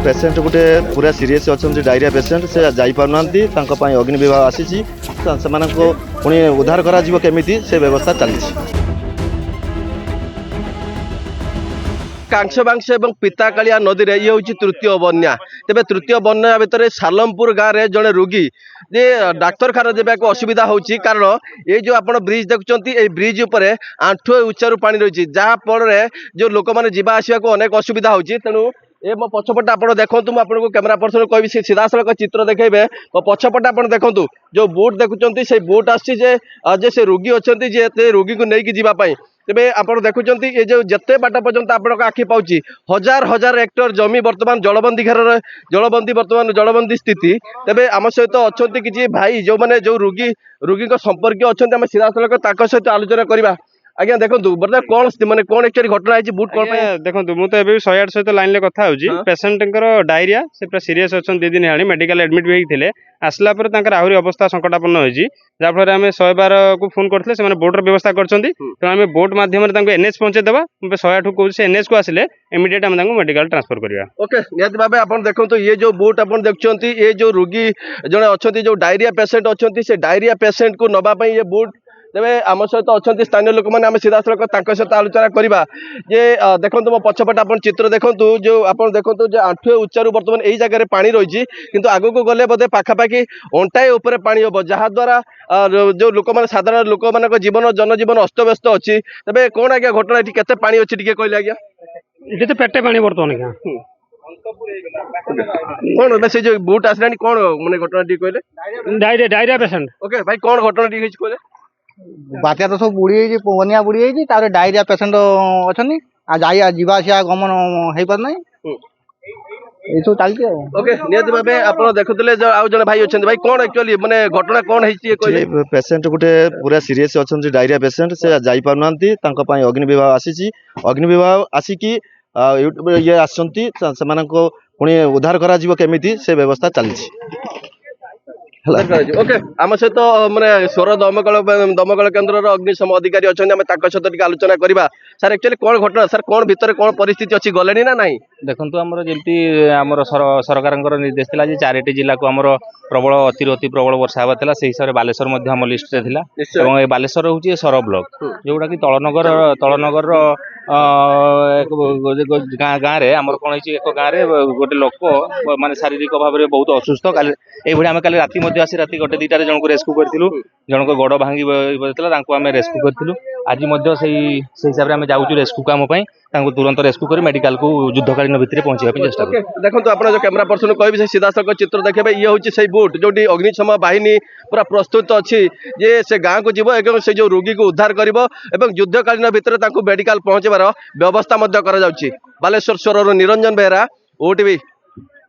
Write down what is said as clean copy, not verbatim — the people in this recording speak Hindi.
पेसेंट गोटे पूरा सीरीयस अच्छा डायरिया पेसेंट से जापार अग्नि विभाग आसी पुणी उद्धार करमी से व्यवस्था चली कांक्षबांश और पिताकालिया नदी में ये हूँ तृतीय बन्या तेज तृतीय बन्या भितर सालमपुर गाँव में जड़े रोगी जे डाक्तखाना जावाक असुविधा होची कारण ये जो आप ब्रिज देखुं ये ब्रिज उपर आंठुए उच्चारू पानी रही जहाँफल जो लोक मैंने जावा आसवाक अनेक असुविधा होची तेणु ए मो पछपटे आप देखूँ मुझे कैमेरा पर्सन कहि सीधा सड़क चित्र देखेबे मो पछपटे आप देखूँ जो बोट देखुं से बोट आसे से रोगी अच्छा रोगी को लेकिन जीवाई तेरे आप देखुं ये जो जिते बाट पर्यंत आप आखि पाँच हजार हजार हेक्टर जमी बर्तमान जलबंदी घर जलबंदी बर्तमान जलबंदी स्थिति तेरे आम सहित अच्छा किसी भाई जो मैंने जो रोगी संपर्क अच्छा सीधा सड़क सहित आलोचना करवा आज्ञा देखो बर्तमान कौन माने कौन एक्चुअली घटना है बुट कौन देखो मुझे एवं 108 सहित लाइन कथा हो पेसेंट डायरिया से पूरा सीरीयस अच्छा 2 दिन है मेडिकल एडमिट भी होते आसला आहरी अवस्था संकटापन्न होती जहाँफल आम 112 को फोन करते हैं बोटर व्यवस्था कर बोट मध्यम एनएच पहुंचेदेवा 108 को कहे एनएच को आसिले इमिडिएट आम मेडिकल ट्रांसफर करवा ओके निहत भाव आप देखो ये जो बोट आप देखुं ये जो रोगी जड़े अच्छा जो डायरिया पेसेंट अच्छा से डायरिया पेसेंट को नवाई ये बोट तेरे आम सहित अच्छा स्थानीय लोक मैंने सीधा सड़क सहित आलोचना करवा जे देखो मो पछपटे आप चित्र देखो जो आप देखो जो आंठुए उच्चारू बर्तमान यही जगह पानी रही किंतु आग को गले बोधे पाखापाखि अंटाए उपर पानी हम जहाद्वारा जो लोक मैंने साधारण लोक मान जीवन जनजीवन अस्तव्यस्त अच्छी तेज कौन आज्ञा घटना ये केते पानी अच्छी टे कहले आज्ञा ये तो पेटे पानी बर्तमान कौन से जो बुट आसला कौन मैंने घटना टी कहले डायरिया पेसेंट ओके भाई कौन घटना टी कहले बात्या तो सब बुड़ी बनिया बुड़ी डायरिया पेसेंट अच्छा जावासिया गमन हो पार ना ये सब चलती ओके निहत भाव आप देखुले आउ जड़े भाई अच्छा भाई कौन एक्चुअली माने घटना कौन है पेसेंट गोटे पूरा सीरीयस अच्छा डायरिया पेसेंट से जापार अग्नि विभाग आसी अग्नि विभाग आसिकी ये आसती पुणी उद्धार करमी से व्यवस्था चली ओके आम सहित मैंने स्वर दमकल केन्द्र अग्निशम अधिकारी अच्छा सहित आलोचना करवा सर एक्चुअली कौन घटना सर कौन भितर कौन परिस्थिति अच्छी गले ना नहीं देखो आमर जमी आमर सरकार निर्देश था 4टी जिला को आमर प्रबल अति प्रबल वर्षा हवा था से हिसाब से बालेश्वर आम लिस्ट था बालेश्वर हूँ सर ब्लॉक जोटा कि तलनगर गाँव में आमर कौन एक गाँव गोटे लोक माने शारीरिक भाव में बहुत असुस्थ ये आम कल राति आसी राति 1-2 जन को रेस्क्यू करूँ जन को गोड़ भांगी आम रेस्क्यू करूँ आज हिसाब से आम जाऊँ रेस्क्यू काम तुरंत रेस्क्यू कर मेडिकल को युद्धकालीन भितर पहुंचा चेष्टा देखो आप जो कैमेरा पर्सन कह सीधा सड़क चित्र देखे ये हूँ से बोट जो अग्निशम बाहिनी पूरा प्रस्तुत अच्छी जे से गाँव को जीव से जो रोगी को उद्धार कर युद्धकालीन भितर मेडिकल पहुंचार व्यवस्था बालेश्वर स्वर निरंजन बेहरा ओटीवी।